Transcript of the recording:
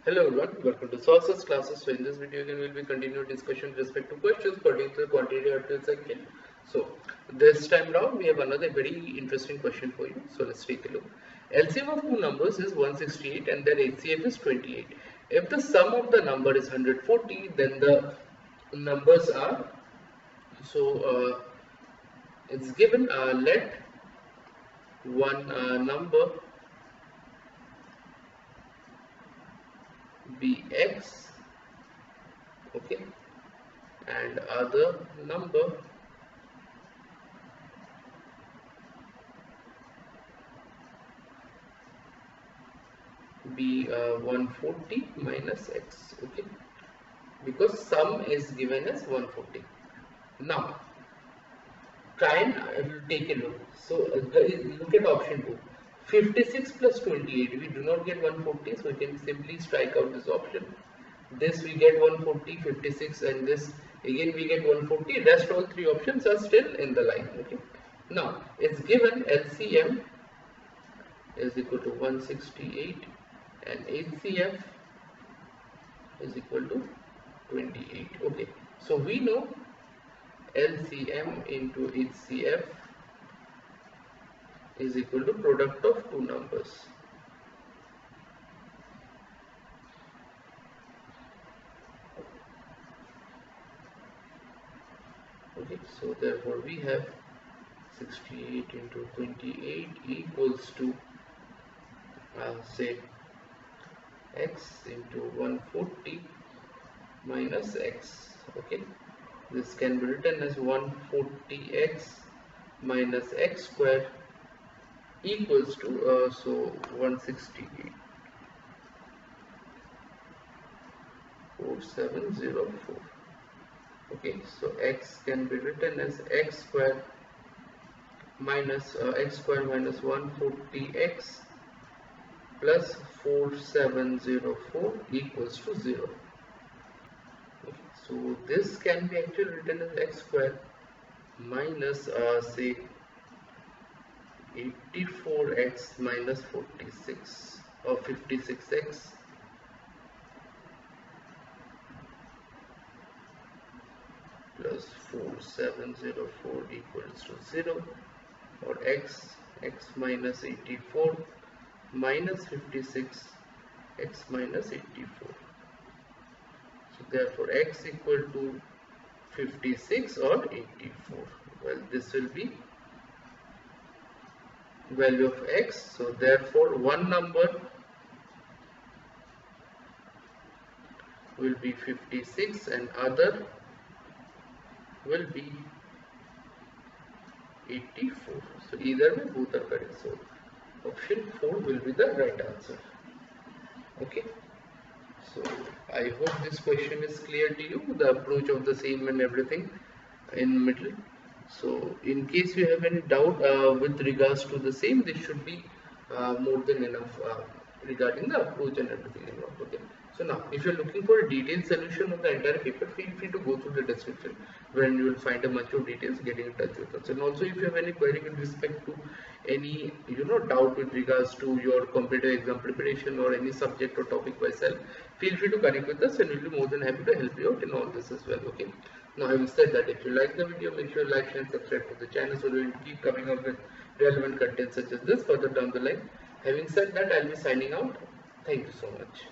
Hello everyone, welcome to Sources classes. So in this video again we'll be continuing discussion with respect to questions pertaining to the quantitative aptitude section. So this time round we have another very interesting question for you. So let's take a look. LCM of two numbers is 168 and their HCF is 28. If the sum of the number is 140, then the numbers are, it's given, let one number be x, okay, and other number be 140 minus x, okay, because sum is given as 140. Now try and take a look. So look at option 2. 56 plus 28, we do not get 140, so we can simply strike out this option. This we get 140, 56, and this again we get 140. Rest all three options are still in the line. Okay. Now it's given LCM is equal to 168 and HCF is equal to 28. Okay. So we know LCM into HCF is equal to product of two numbers. Okay, so therefore we have 68 into 28 equals to say x into 140 minus x. Okay, this can be written as 140x minus x square equals to 168 4704. Okay, so x can be written as x square minus 140x plus 4704 equals to 0. Okay, so this can be actually written as x square minus say 84x minus 46 or 56x plus 4704 equals to 0, or x minus 84 minus 56 x minus 84. So therefore x equal to 56 or 84. Well, this will be value of x, so therefore one number will be 56 and other will be 84. So either way both are correct, so option 4 will be the right answer. Okay, so I hope this question is clear to you, the approach of the same and everything in middle. So in case you have any doubt with regards to the same, this should be more than enough regarding the approach and everything involved. Okay. So now if you are looking for a detailed solution of the entire paper, feel free to go through the description when you will find a bunch of details, getting in touch with us. And also if you have any query with respect to any doubt with regards to your competitive exam preparation or any subject or topic by self, feel free to connect with us and we'll be more than happy to help you out in all this as well. Okay. Now having said that, if you like the video, make sure you like, share and subscribe to the channel so that we will keep coming up with relevant content such as this further down the line. Having said that, I'll be signing out. Thank you so much.